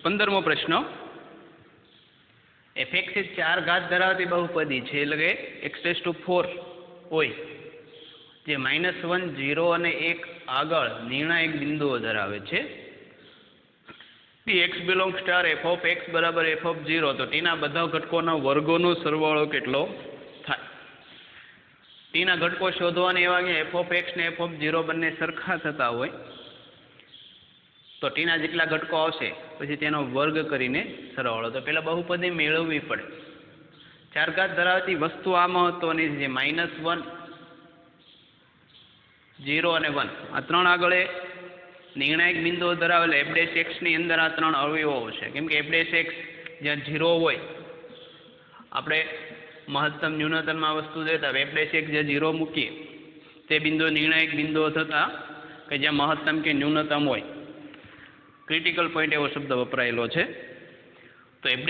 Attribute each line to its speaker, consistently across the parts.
Speaker 1: 15મો પ્રશ્ન fx એ 4 ઘાત ધરાવતી બહુપદી છે એટલે કે x⁴ હોય જે -1 0 અને 1 આગળ નિર્ણાયક બિંદુઓ ધરાવે છે x belongs to f of x બરાબર f of 0 તો t ના બધા ઘટકોના વર્ગોનો સરવાળો કેટલો થાય t ના ઘટકો શોધવાને એવા કે f of x ને f of 0 બંને સરખા થતા હોય તો t ના જેટલા ઘટકો આવશે પછી તેનો વર્ગ કરીને સરવાળો તો પહેલા બહુપદી મેળવવી પડે 4 ઘાત ધરાવતી વસ્તુ આ મહત્વની છે -1 0 અને 1 આ ત્રણ આગળ નિર્ણાયક બિંદુઓ ધરાવેલ f' ની અંદર આ ત્રણ અવયવો છે કેમ કે f' જ્યાં 0 હોય આપણે મહત્તમ ન્યૂનતમમાં વસ્તુ દેતા f' જ્યાં 0 મૂકીએ તે બિંદુઓ નિર્ણાયક બિંદુઓ થતા કે જ્યાં મહત્તમ કે ન્યૂનતમ હોય ક્રિટિકલ પોઈન્ટ એવો શબ્દ વપરાયેલો છે તો f'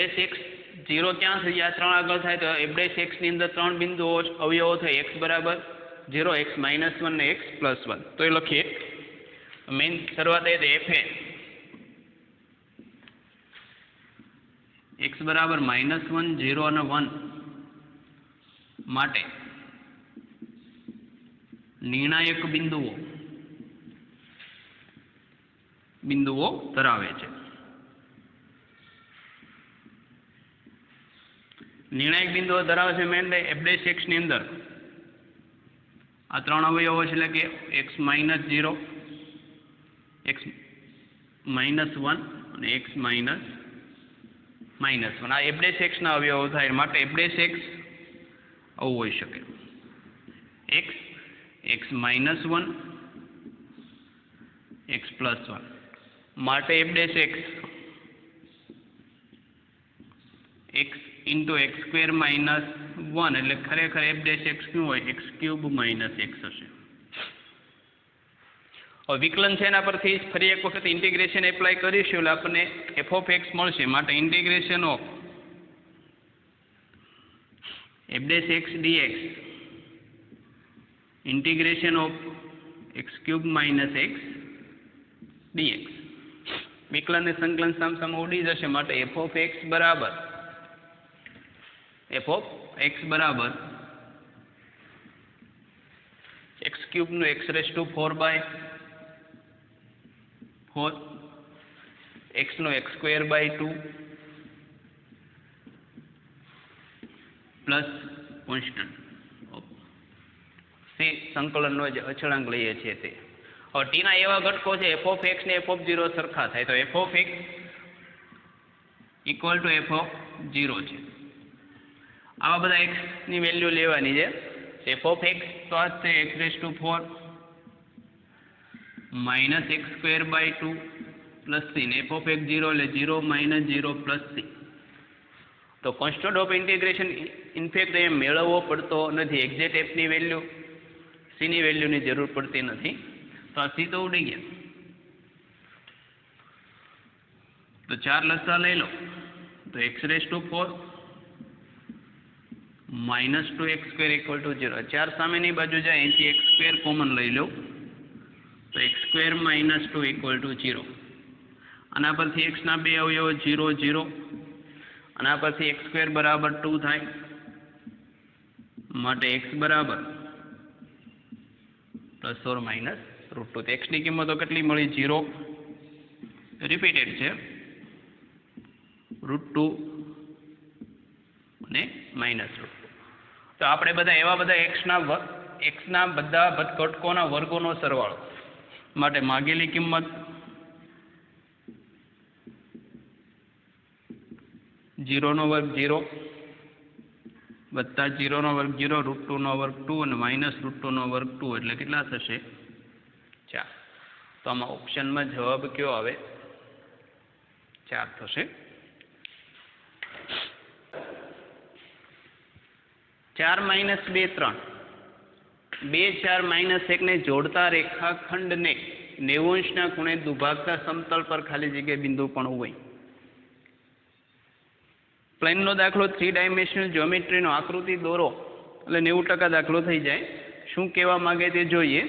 Speaker 1: 0 ક્યાં છે જ્યાં ત્રણ આગળ થાય તો f' ની અંદર ત્રણ બિંદુઓ અવયવો થાય x બરાબર 0 x -1 ને x +1 તો એ લખીએ મેઇન શરૂઆત એ f x બરાબર -1 0 અને 1 માટે નિર્ણાયક બિંદુઓ ધરાવે છે નિર્ણાયક બિંદુઓ ધરાવે છે મેઇન f' ની અંદર આ ત્રણ અવયવો છે એટલે કે x -0 x -1 અને x -1 આ f' ના અવયવો થાય માટે f' આવું હોઈ શકે x -1 x +1 માટે f' x into x² - 1 એટલે ખરેખર f' શું હોય x³ - x હશે હવે વિકલન છે એના પરથી ફરી એક વખત ઇન્ટિગ્રેશન એપ્લાય કરીશું એટલે આપણને f of x મળશે માટે integration of f' dx integration of x³ - x dx વિકલન ને સંકલન સામ ઉડી જશે માટે f of x બરાબર x³ નું x⁴/4 x નો x²/2 પ્લસ કોન્સ્ટન્ટ સી સંકલનનો જે અચળાંક લઈએ છીએ તે હવે t ના એવા ઘટકો છે f of x ને f of 0 સરખા થાય તો f of x = f of 0 છે આવા બધા x ની વેલ્યુ લેવાની છે f of x તો આ છે x⁴ -x²/2 પ્લસ c ને f of x 0 એટલે 0 - 0 પ્લસ c તો કોન્સ્ટન્ટ ઓફ ઇન્ટિગ્રેશન ઇનફેક્ટ એ મેળવવો પડતો નથી એક્ઝેક્ટ f ની વેલ્યુ c ની વેલ્યુની જરૂર પડતી નથી તો આ c તો ઉડી ગયા તો 4 લસા લઈ લો તો x⁴ -2x² = 0 4 સામેની બાજુ જાય અહીંથી x² કોમન લઈ લો તો x² - 2 = 0 આના પરથી x ના બે અવયવો 0 0 આના પરથી x² બરાબર 2 થાય માટે x બરાબર +or -√2 તો x ની કિંમતો કેટલી મળી 0 રિપીટેડ છે √2 અને -√2 તો આપણે બધા એવા બધા x ના બધા ઘટકોના વર્ગોનો સરવાળો માટે માગેલી કિંમત 0 નો વર્ગ 0 વત્તા 0 નો વર્ગ 0 √2 નો વર્ગ 2 અને -√2 નો વર્ગ 2 એટલે કેટલા થશે 4 તો આમાં ઓપ્શનમાં જવાબ કયો આવે 4 થશે 4 - 2 3 2 4 - 1 ને જોડતા રેખાખંડને 90 ના ખૂણે દુભાગતા સમતલ પર ખાલી જગ્યા બિંદુ પણ હોય પ્લેનનો દાખલો 3 ડાયમેન્શનલ જ્યોમેટ્રીનો આકૃતિ દોરો એટલે 90% દાખલો થઈ જાય શું કહેવા માંગે તે જોઈએ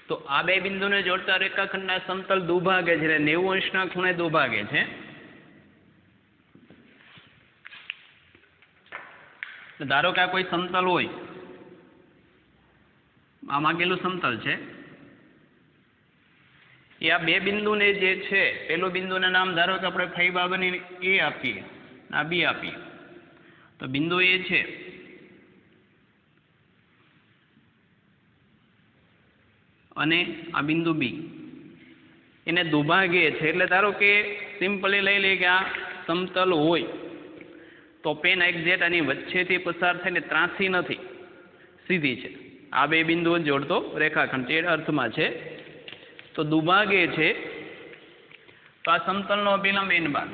Speaker 1: તો આ બે બિંદુને જોડતા રેખાખંડના સમતલ દુભાગે છે એટલે 90 અંશના ખૂણે દુભાગે છે धारो कि आ कोई समतल होय, आ मांगेलुं समतल छे, ए आ बे बिंदुने जे छे पेलुं बिंदुने नाम धारो कि आपणे फाई बाबरनी ए आपीए, आ बी आपीए, तो बिंदु ए छे अने आ बिंदु बी एने दुभागे छे एटले धारो कि सिम्पली लई लईए कि आ समतल होय तो पेन एक्जेक्ट आनी वच्चेथी पसार थईने ત્રાસી નથી, सीधी छे। आ बे बिंदुओ जोड़तो रेखाखंड ए अर्थमां छे। तो दुभागे छे तो आ समतलनो अभिलंब n बार।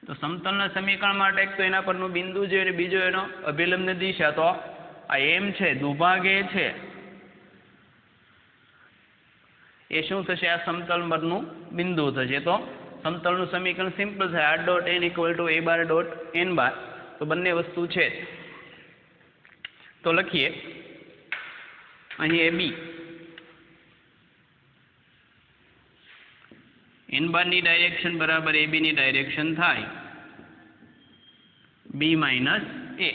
Speaker 1: तो समतलना समीकरण माटे एक तो एना परनुं बिंदु जे अने बीजो एनो अभिलंबनी दिशा, तो आ m छे दुभागे छे ए शुं थशे, आ समतल परनुं बिंदु थशे। तो समतलनुं समीकरण सिम्पल थाय, r dot n equal to a bar dot n bar. तो बंने वस्तु छे तो लखीए अहीं ए बी n बार नी डायरेक्शन बराबर ए बी नी डायरेक्शन थाय b minus a।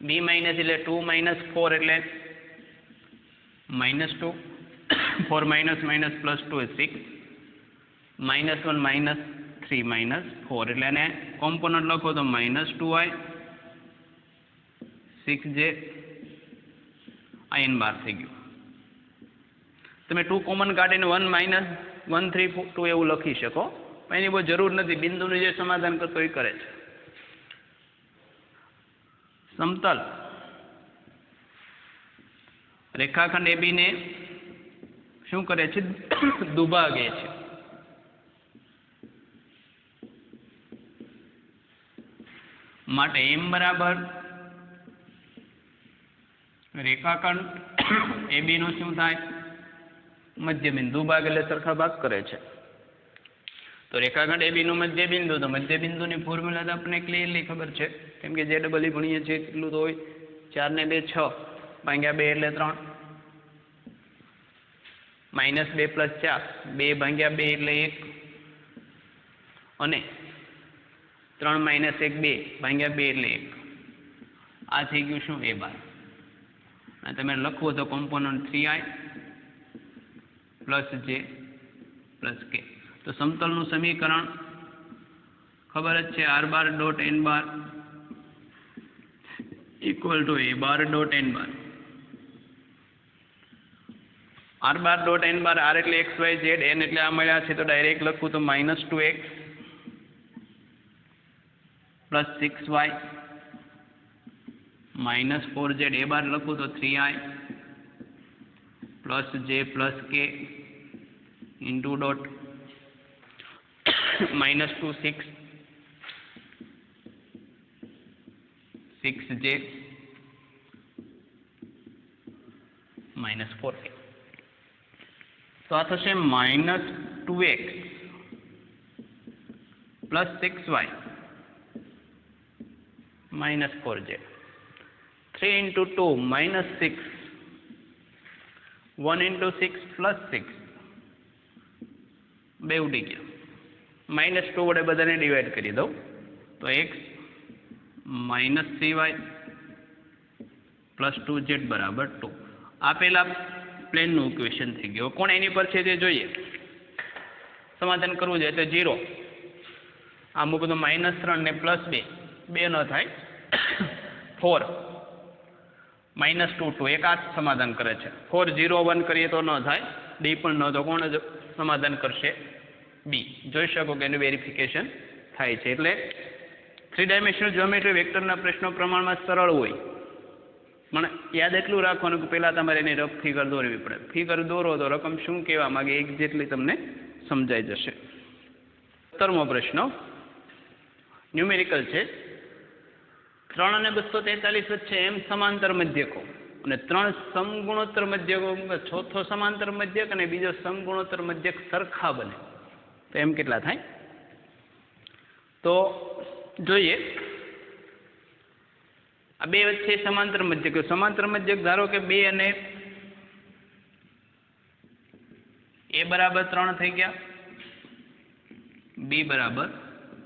Speaker 1: b minus एटले 2 माइनस 4 एटले -2 4 minus minus plus 2 is 6 -1 minus 3 minus 4 एटले ने कॉम्पोनंट लखो तो -2y 6j आ n बार थई गयुं। तमे 2 कॉमन काढीने 1 माइनस 1 3 2 एवुं लखी शको, पण एनी बहु जरूर नथी, बिंदुनुं जे समाधान करतो ए करे छे। समतल रेखाखंड ए बी ने शुं करे छे, दुभागे छे। माटे m बराबर रेखाखंड ए बी नो शुं थाय, मध्य बिंदु भाग एटले सरखा भाग करे छे। तो रेखाखंड ए बी नो मध्य बिंदु, तो मध्य बिंदु नी फॉर्म्युला तो आपने क्लियरली खबर छे, केम के जे डबल ई भणीए छे એટલું તો હોય। 4 ને 2 6 ભાગ્યા 2 એટલે 3 -2 + 4 2 ભાગ્યા 2 એટલે 1 અને 3 - 1 2 ભાગ્યા 2 એટલે 1 આ થઈ ગયું શું a બાર। અને તમે લખવો તો કોમ્પોનન્ટ 3i + j + k। तो समतलनुं समीकरण खबर ज छे, r bar dot n bar equal to a bar dot n bar. r bar dot n bar, r एटले x y z, n एटले आ मळ्या छे तो डायरेक्ट लखूं तो -2x + 6y -4z, a बार लखूं तो 3i + j + k into dot -2 6 6j -4k। तो आ थशे -2x + 6y -4j। 3 into 2 -6 1 into 6 + 6 બે ઉડી ગયા। -2 વડે બધાને ડિવાઈડ કરી દઉં તો x -3y + 2z બરાબર 2। આ પેલા પ્લેનનું ઇક્વેશન થઈ ગયું। કોણ એની પર છે તે જોઈએ, સમાધાન કરવું જોઈએ તો 0 આ મૂકું તો -3 ને +2 2 ન થાય 4 -2 2 એક આ સમાધાન કરે છે। 4 0 1 કરીએ તો ન થાય, ડી પણ ન, તો કોણ સમાધાન કરશે, બી। જોઈ શકો કે એનું વેરિફિકેશન થાય છે। એટલે 3 ડાયમેન્શનલ જ્યોમેટ્રી વેક્ટરના પ્રશ્નો પ્રમાણમાં સરળ હોય, પણ યાદ એટલું રાખવાનું કે પહેલાં તમારે એની રફ ફિગર દોરવી પડે। ફિગર દોરો તો રકમ શું કહેવા માગે એક્ઝેક્ટલી તમને સમજાઈ જશે। 17મો પ્રશ્ન ન્યુમેરિકલ છે। 3 અને 243 વચ્ચે m સમાંતર મધ્યકો અને 3 સમગુણોત્તર મધ્યકો, ચોથો સમાંતર મધ્યક અને બીજો સમગુણોત્તર મધ્યક સરખા બને તો એમ કેટલા થાય? તો જોઈએ, આ બે વચ્ચે સમાંતર મધ્યક, સમાંતર મધ્યક ધારો કે 2 અને a = 3 થઈ ગયા, b =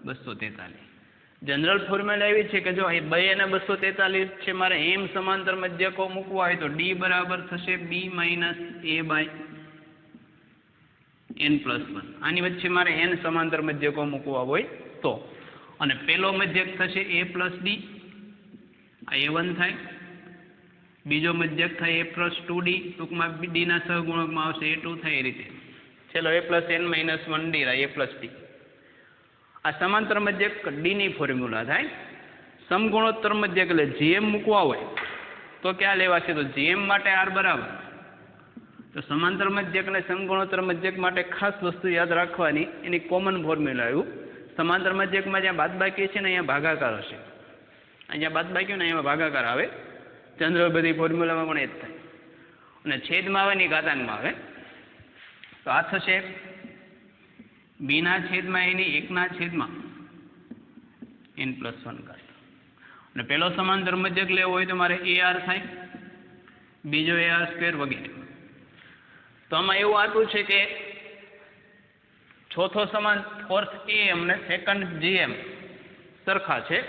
Speaker 1: 243। જનરલ ફોર્મ્યુલા એવી છે કે જો એ 2 અને 243 છે, મારે એમ સમાંતર મધ્યકો મૂકવા હોય તો ડી બરાબર થશે b minus a by n+1. આની વચ્ચે મારે n સમાંતર મધ્યકો મૂકવા હોય તો, અને પહેલો મધ્યક થશે a પ્લસ ડી, આ a1 થાય. બીજો મધ્યક થાય a પ્લસ 2d, ટૂંકમાં d ના સહગુણકમાં આવશે a2 થાય. એ રીતે ચલો a plus n-1 d a plus d. આ સમાંતર મધ્યક ડી ની ફોર્મ્યુલા થાય. સમગુણોત્તર મધ્યક એટલે gm મૂકવા હોય તો ક્યાં લેવાશે? તો gm માટે r બરાબર, તો સમાંતર મધ્યક અને સમગુણોત્તર મધ્યક માટે ખાસ વસ્તુ યાદ રાખવાની, એની કોમન ફોર્મ્યુલા આવ્યું. સમાંતર મધ્યકમાં જ્યાં બાદબાકી છે ને અહીંયા ભાગાકાર હશે, અહીંયા બાદબાકી ને અહીંયા ભાગાકાર આવે. જનરલ બધી ફોર્મ્યુલામાં પણ એ જ થાય. અને છેદમાં આવે ને ઘાતાંકમાં આવે. તો આ થશે b ના છેદમાં એની 1 ના છેદમાં n+1. અને પહેલો સમાંતર મધ્યક લેવો હોય તો મારે ar થાય, બીજો ar² વગેરે. તો આમાં એવું આપ્યું છે કે ચોથો સમાન ફોર્થ am ને સેકન્ડ gm સરખા છે,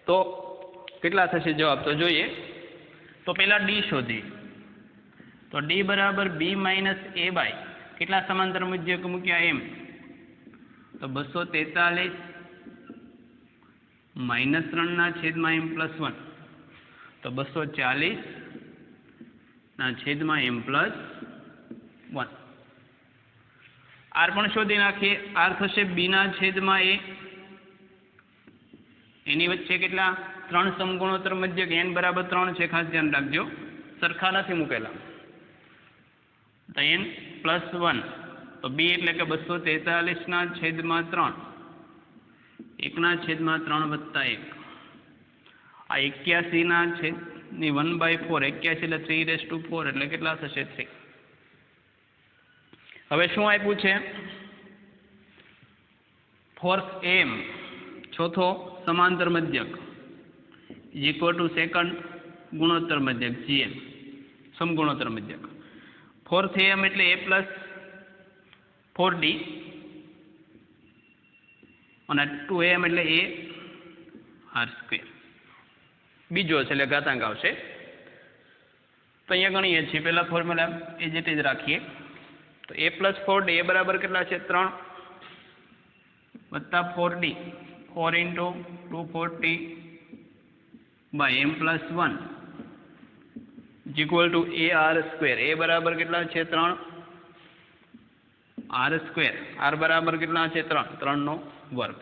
Speaker 1: તો કેટલા થશે જવાબ? તો જોઈએ. તો પહેલા d શોધી. તો d બરાબર b માઇનસ a બાય કેટલા સમાંતર મધ્યક મૂક્યા m? તો 243 માઇનસ 3 ના છેદમાં m+1, તો 240 ના છેદમાં m+1. r પણ શોધી નાખીએ. r થશે b ના છેદમાં a, એની વચ્ચે કેટલા? 3 સમગુણોત્તર મધ્યક, n બરાબર 3 છે, ખાસ ધ્યાન રાખજો, સરખા નથી મૂકેલા. તો n+1, તો b એટલે કે 243 ના છેદમાં 3, 1 ના છેદમાં 3 વત્તા 1. આ 81 ના છેદની 1/4, 81 એટલે 3/4, એટલે કેટલા થશે? 3. હવે શું આપ્યું છે? ફોર્થ am ચોથો સમાંતર મધ્યક ઇક્વલ ટુ સેકન્ડ ગુણોત્તર મધ્યક gm સમગુણોત્તર મધ્યક. ફોર્થ am એટલે a પ્લસ 4d, અને 2am એટલે a r². બીજો છે એટલે ઘાતાંક આવશે. તો અહીંયા ગણીએ છીએ. પહેલા ફોર્મ્યુલા એ જ રીતે રાખીએ. તો a પ્લસ 4d એ બરાબર કેટલા છે? 3 વત્તા 4d, 4 × 240 by m+1 equal to ar². એ બરાબર કેટલા છે? 3 r². r બરાબર કેટલા છે? 3, 3 નો વર્ગ.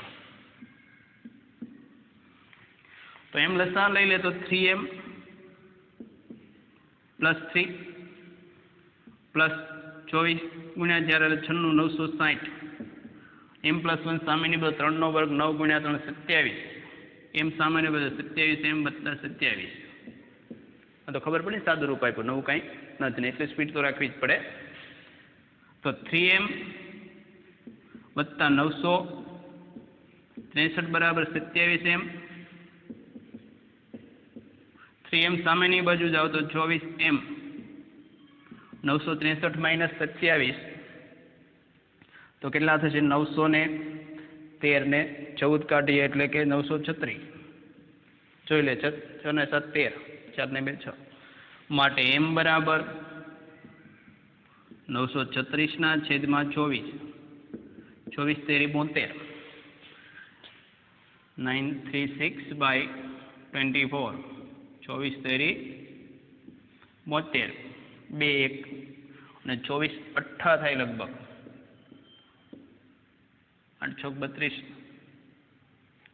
Speaker 1: તો એમ લસાઅ લઈ લે તો 3m પ્લસ 3 પ્લસ 24 ગુણ્યા 4 એટલે 96 960. m+1 સામેની બાજુ 3 નો વર્ગ, 9 ગુણ્યા 3 27. m સામાન્ય બાજુ 27, m વત્તા 27. આ તો ખબર પડી, સાદું રૂપ આપ્યું, નવું કાંઈ નથી ને, એટલે સ્પીડ તો રાખવી જ પડે. તો 3m વત્તા 963 બરાબર 27m. 3m સામેની બાજુ જાઓ તો 24m, 963 માઇનસ 27, તો કેટલા થશે? 913 ને 14 કાઢીએ એટલે કે 936. જોઈ લે, 6 ને 7 13, 4 ને 2 6. માટે m બરાબર 936 ના છેદમાં 24, 24 તેરી 72, 936 બાય 24, 24 તેરી 72, 2 1 અને 24 8 થાય લગભગ, 8 6 32,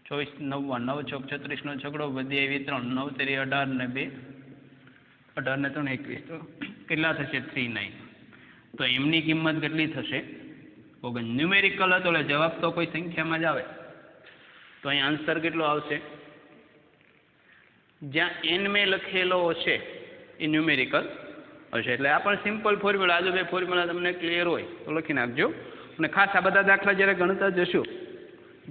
Speaker 1: 24 9 9 6 36 નો છગડો વધી આવી 3, 9 તેરી 18 ને 2, 18 ને 3 21, તો કેટલા થશે? 39. તો એમની કિંમત કેટલી થશે? ન્યુમેરિકલ હતો એટલે જવાબ તો કોઈ સંખ્યામાં જ આવે. તો અહીં આન્સર કેટલો આવશે? જ્યાં n મેં લખેલો હશે એ ન્યુમેરિકલ હશે. એટલે આ પણ સિમ્પલ ફોર્મ્યુલા, આજુ બે ફોર્મ્યુલા તમને ક્લિયર હોય તો લખી નાખજો. અને ખાસ આ બધા દાખલા જ્યારે ગણતા જશો,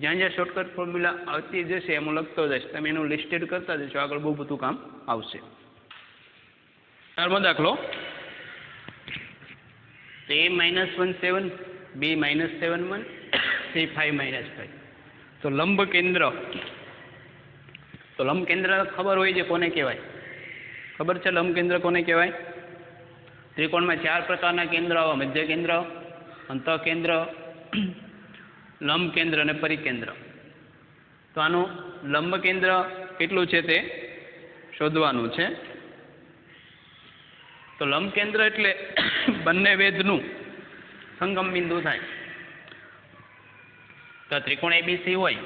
Speaker 1: જ્યાં જ્યાં શોર્ટકટ ફોર્મ્યુલા આવતી જશે એમ હું લખતો જઈશ, તમે એનું લિસ્ટેડ કરતા જશો, આગળ બહુ બધું કામ આવશે. 4મો દાખલો. a -1 7, b -7 1, c 5 -5. તો લંબ કેન્દ્ર તો લંબકેન્દ્ર ખબર હોય છે કોને કહેવાય? ખબર છે લંબકેન્દ્ર કોને કહેવાય? ત્રિકોણમાં 4 પ્રકારના કેન્દ્ર આવે: મધ્ય કેન્દ્ર, અંતઃકેન્દ્ર, લંબકેન્દ્ર અને પરિકેન્દ્ર. તો આનું લંબકેન્દ્ર કેટલું છે તે શોધવાનું છે. તો લંબકેન્દ્ર એટલે બંને વેધનું સંગમ બિંદુ થાય. તો ત્રિકોણ એબીસી હોય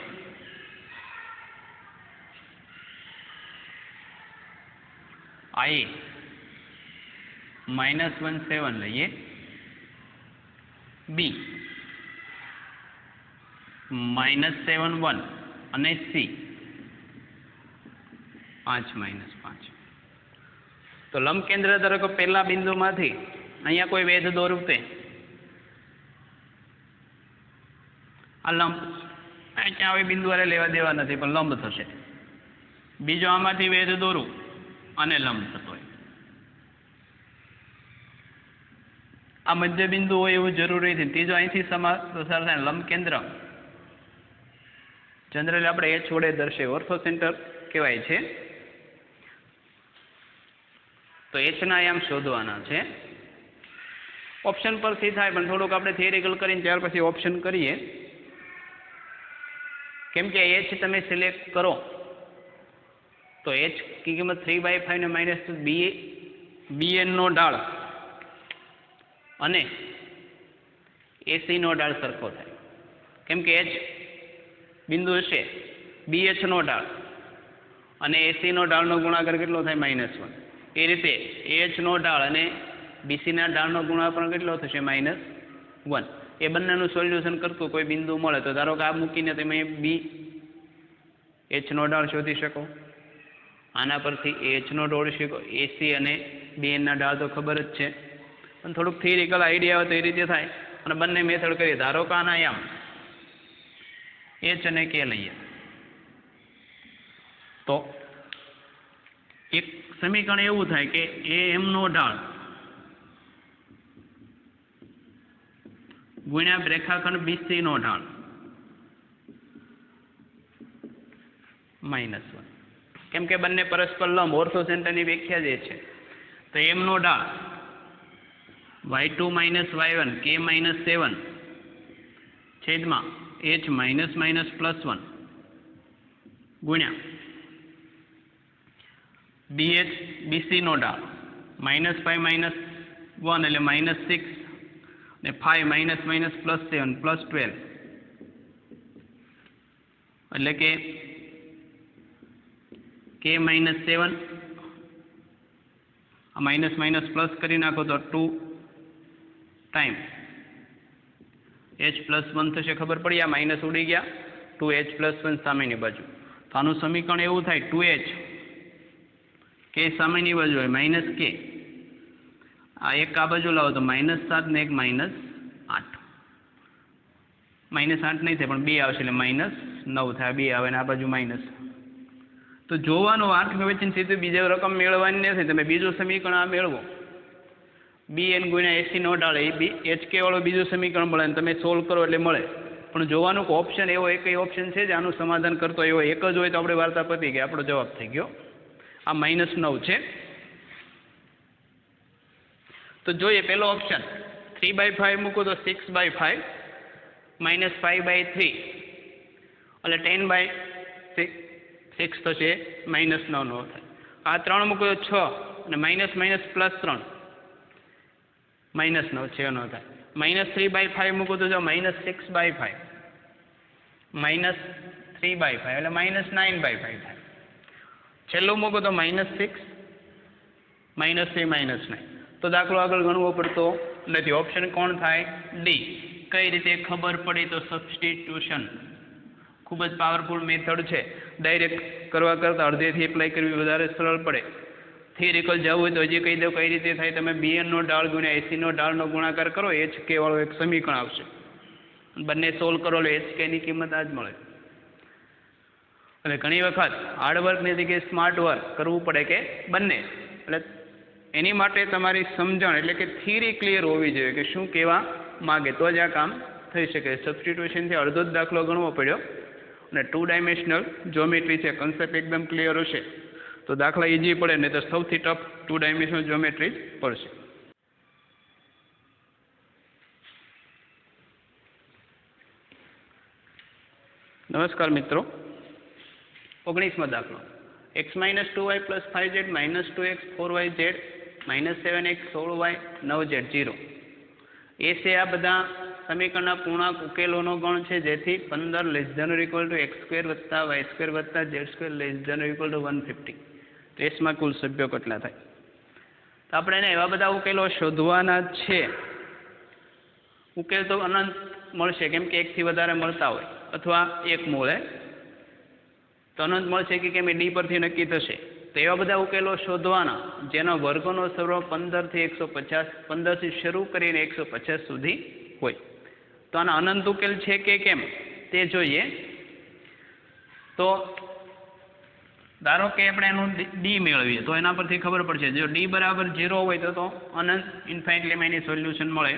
Speaker 1: આઈ -17 લઈએ, બી -7 1 અને સી 5 -5. તો લંબકેન્દ્ર ધારો કે પહેલા બિંદુમાંથી અહીંયા કોઈ વેધ દોરું તે આ લંબ ક્યાં આવી બિંદુ વાળે લેવા દેવા નથી પણ લંબ થશે. બીજો આમાંથી વેધ દોરું અને લંબ થતો હોય. આ મધ્ય બિંદુ હોય એવું જરૂરી નથી. ત્રીજો અહીંથી પસાર થાય લંબકેન્દ્ર જનરલી આપણે એચ વડે દર્શાવીએ, ઓર્થો સેન્ટર કહેવાય છે. તો એચના આયામ શોધવાના છે. ઓપ્શન પરથી થાય પણ થોડુંક આપણે થિયરિકલ કરીને ત્યાર પછી ઓપ્શન કરીએ. કેમ કે એચ તમે સિલેક્ટ કરો તો એચ की કિંમત 3/5 ને માઇનસ BN નો ઢાળ અને AC નો ઢાળ સરખો થાય. કેમ કે એચ બિંદુ હશે BH નો ઢાળ અને AC નો ઢાળનો ગુણાકાર કેટલો થાય? -1. એ રીતે AH નો ઢાળ અને BC ના ઢાળનો ગુણાકાર કેટલો થશે? -1. એ બંનેનું સોલ્યુશન કરતું કોઈ બિંદુ મળે તો ધારો કે આ મૂકીને તમે BH નો ઢાળ શોધી શકો. આના પરથી AH નો ઢાળ શકો. AC અને BN ના ઢાળ તો ખબર જ છે પણ થોડુંક થિયરિકલ આઈડિયા હોય તો એ રીતે થાય. અને બંને મેથડ કરીએ. ધારો કે આના આયામ H અને K લઈએ તો એક સમીકરણ એવું થાય કે AM નો ઢાળ ગુણ્યા રેખાખંડ BC નો ઢાળ -1. કેમ કે બંને પરસ્પર લંબ, ઓર્થો સેન્ટરની વ્યાખ્યા જે છે. તો M નો ઢાળ y2 - y1 k - 7 છેદમાં h -+1 ગુણ્યા BH BC નો ઢાળ -5 - 1 એટલે -6 ને 5 +7 +12 એટલે કે k -7 આ માઇનસ પ્લસ કરી નાખો તો 2 ટાઈમ h+1 થશે. ખબર પડી? આ માઇનસ ઉડી ગયા. 2h+1 સામેની બાજુ. તો આનું સમીકરણ એવું થાય 2h k સામેની બાજુ હોય -k. આ એક આ બાજુ લાવો તો -7 ને એક -8. -8 નહીં થાય પણ 2 આવશે એટલે -9 થાય. 2 આવે ને આ બાજુ માઇનસ. તો જોવાનું આઠ વચ્ચે સીધું બીજા રકમ મેળવવાની નથી. તમે બીજું સમીકરણ આ મેળવો BN ગુણ્યા AC નો ઢાળ એ HK વાળું બીજું સમીકરણ મળે અને તમે સોલ્વ કરો એટલે મળે. પણ જોવાનું કે ઓપ્શન એવો એક ઓપ્શન છે જે આનું સમાધાન કરતો એવો એક જ હોય તો આપણે વાર્તા પતી ગઈ, આપણો જવાબ થઈ ગયો. આ -9 છે. તો જોઈએ પેલો ઓપ્શન 3/5 મૂકો તો 6/5 -5/3 એટલે 10/6 થશે. -9 નો થાય. આ 3 મૂકો તો 6 અને +3 -9 6 નો થાય. -3/5 મૂકો તો જો -6/5 -3/5 એટલે -9/5 થાય. છેલ્લું મૂકો તો -6 -3 -9. તો દાખલો આગળ ગણવો પડતો નથી. ઓપ્શન કોણ થાય? ડી. કઈ રીતે ખબર પડી? તો સબસ્ટિટ્યુશન ખૂબ જ પાવરફુલ મેથડ છે. ડાયરેક્ટ કરવા કરતાં અડધેથી એપ્લાય કરવી વધારે સરળ પડે. થિયરિકલ જવું હોય તો હજી કહી દો કઈ રીતે થાય. તમે BN નો ઢાળ ગુણ્યા AC નો ઢાળનો ગુણાકાર કરો, HK વાળો એક સમીકરણ આવશે. બંને સોલ્વ કરો એટલે HK ની કિંમત આ જ મળે. એટલે ઘણી વખત હાર્ડવર્કની જગ્યાએ સ્માર્ટ વર્ક કરવું પડે કે બંને. એટલે એની માટે તમારી સમજણ એટલે કે થિયરી ક્લિયર હોવી જોઈએ કે શું કહેવા માગે તો જ આ કામ થઈ શકે. સબસ્ટિટ્યુશનથી અડધો જ દાખલો ગણવો પડ્યો. અને 2 ડાયમેન્શનલ જ્યોમેટ્રી છે, કન્સેપ્ટ એકદમ ક્લિયર હશે તો દાખલા ઇઝી પડે, નહીં તો સૌથી ટફ 2 ડાયમેન્શનલ જ્યોમેટ્રી જ પડશે. નમસ્કાર મિત્રો, 19મો દાખલો. x - 2y + 5z - 2x 4yz - 7x 16y 9z 0 એ છે આ બધા સમીકરણના પૂર્ણાંક ઉકેલોનો ગણ છે, જેથી 15 ≤ x² + y² + z² ≤ 150. તો એસમાં કુલ સભ્યો કેટલા થાય? તો આપણે એને એવા બધા ઉકેલો શોધવાના છે. ઉકેલ તો અનંત મળશે, કેમ કે એકથી વધારે મળતા હોય, અથવા એક મળે તો અનંત મળશે કે કેમ એ ડી પરથી નક્કી થશે. તો એવા બધા ઉકેલો શોધવાના જેનો વર્ગનો સરવાળો 15 થી 150, 15 થી શરૂ કરીને 150 સુધી હોય. તો આના અનંત ઉકેલ છે કે કેમ તે જોઈએ. તો ધારો કે આપણે એનું ડી મેળવીએ તો એના પરથી ખબર પડશે. જો ડી બરાબર 0 હોય તો અનંત ઇન્ફાઇનટલી એની સોલ્યુશન મળે.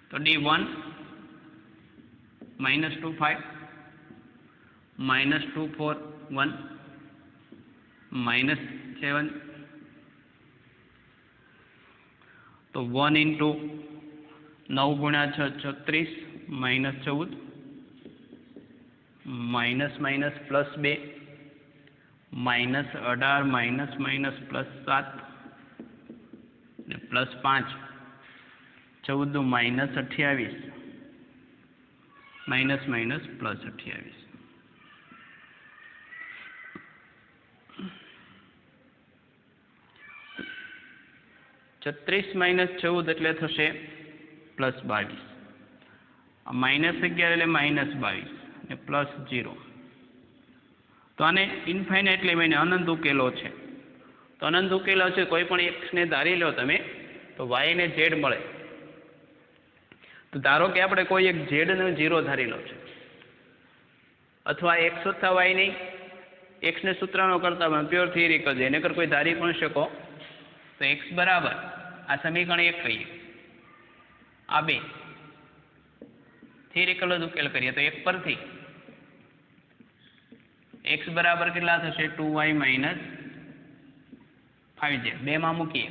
Speaker 1: તો D1 -25 -241 -7, તો 1 × 9 × 6 36 -14 -+2 -18 +7 ને +5 14 -28 +28. -14 એટલે થશે +22, -11 એટલે -22 ને +0. તો આને ઇન્ફાઇનાઇટલી મેં અનંત ઉકેલો છે. તો અનંત ઉકેલો છે, કોઈ પણ એક્સને ધારી લો તમે તો વાય ને ઝેડ મળે. તો ધારો કે આપણે કોઈ એક ઝેડનો 0 ધારી લો છે, અથવા એક્સ વત્તા વાય નહીં, એક્સને સૂત્રનો કરતા પ્યોર થિયરી કરજો, એને કર કોઈ ધારી પણ શકો. તો એક્સ બરાબર આ સમીકરણ 1 કહીએ, આ 2 થિયરિકલ જ ઉકેલ કરીએ તો 1 પરથી એક્સ બરાબર કેટલા થશે? 2y - 5z 2 માં મૂકીએ.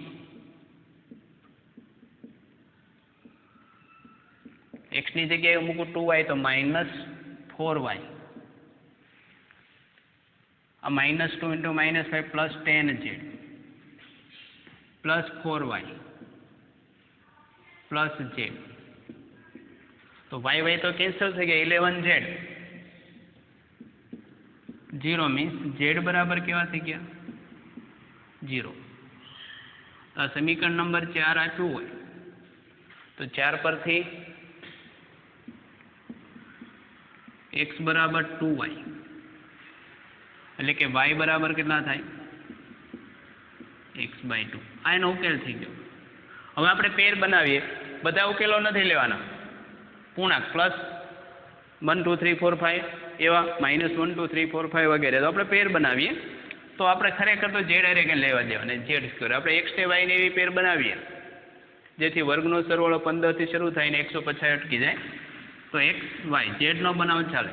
Speaker 1: x ની જગ્યાએ મૂકું 2y તો -4y, આ -2 × -5 +10z +4y +z. તો y તો કેન્સલ થઈ ગયા, 11z 0 મીન્સ z બરાબર કેવા થઈ ગયા? 0. આ સમીકરણ નંબર 4 આપ્યું હોય તો 4 પરથી x બરાબર 2y એટલે કે y બરાબર કેટલા થાય? x/2. આ એનો ઉકેલ થઈ ગયો. હવે આપણે પેર બનાવીએ. બધા ઉકેલો નથી લેવાના, પૂર્ણાંક +1 2 3 4 5 એવા -1 2 3 4 5 વગેરે. તો આપણે પેર બનાવીએ તો આપણે ખરેખર તો z ડાયરેક્ટ લેવા દેવાના, z². આપણે x ને y ને એવી પેર બનાવીએ જેથી વર્ગનો સરવાળો 15 થી શરૂ થાય ને 150 અટકી જાય. તો x y z નો બનાવ ચાલે.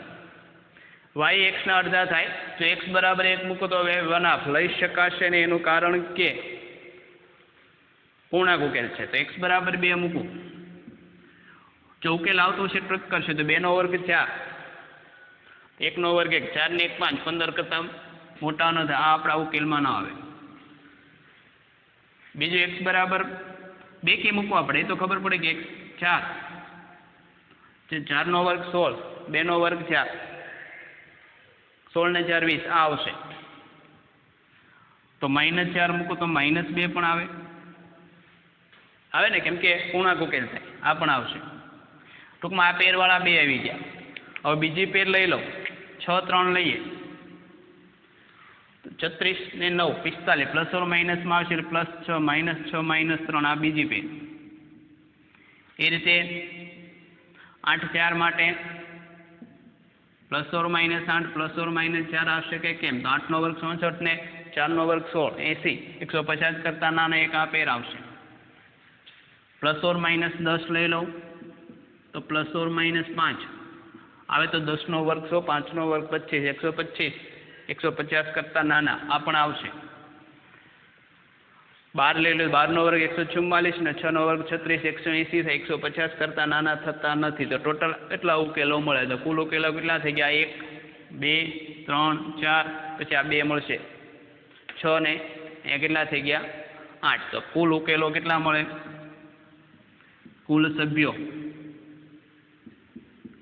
Speaker 1: y x ના અડધા થાય. જો x બરાબર 1 મૂકો તો હવે 1/2 લઈ શકાશે ને, એનું કારણ કે પૂર્ણાંક ઉકેલ છે. તો x બરાબર 2 મૂકું. જો ઉકેલ આવતો છે ટ્રક કરશે તો 2 નો વર્ગ 4, 1 નો વર્ગ 1, 4 ને 1 5, 15 કરતા મોટા ન થાય. આ આપણા ઉકેલમાં ન આવે. બીજું x બરાબર 2 કે મૂકવું આપણે, એ તો ખબર પડે કે x 4, 4 નો વર્ગ 16, 2 નો વર્ગ 4, 16 ને 4 20, આ આવશે. તો -4 મૂકો તો -2 પણ આવે ને, કેમ કે પૂર્ણાંક ઉકેલ થાય. આ પણ આવશે. ટૂંકમાં આ પેરવાળા 2 આવી ગયા. હવે બીજી પેર લઈ લો, 6 3 લઈએ તો 36 ને 9 45 ± માં આવશે એટલે +6 -6 -3 આ બીજી પેર. એ રીતે 8 4 માટે +± 8 ± 4 આવશે કે કેમ? તો 8 નો વર્ગ 64 ને 4 નો વર્ગ 16 80, 150 કરતા નાના એક આ પેર આવશે. +± 10 લઈ લઉં તો +± 5, આવે તો 10નો વર્ગ 100, 5નો વર્ગ 25, 125, 150 કરતાં નાના આ પણ આવશે. 12 લઈ લો, 12નો વર્ગ 144 ને 6નો વર્ગ 36, 180 થાય. 150 કરતાં નાના થતા નથી. તો ટોટલ કેટલા ઉકેલો મળે? તો કુલ ઉકેલો કેટલા થઈ ગયા? 1, 2, 3, 4, પછી આ 2 મળશે 6 ને અહીંયા કેટલા થઈ ગયા? 8. તો કુલ ઉકેલો કેટલા મળે? કુલ સભ્યો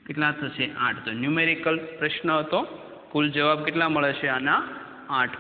Speaker 1: કેટલા થશે? 8. તો ન્યુમેરિકલ પ્રશ્ન હતો. કુલ જવાબ કેટલા મળે છે આના? 8.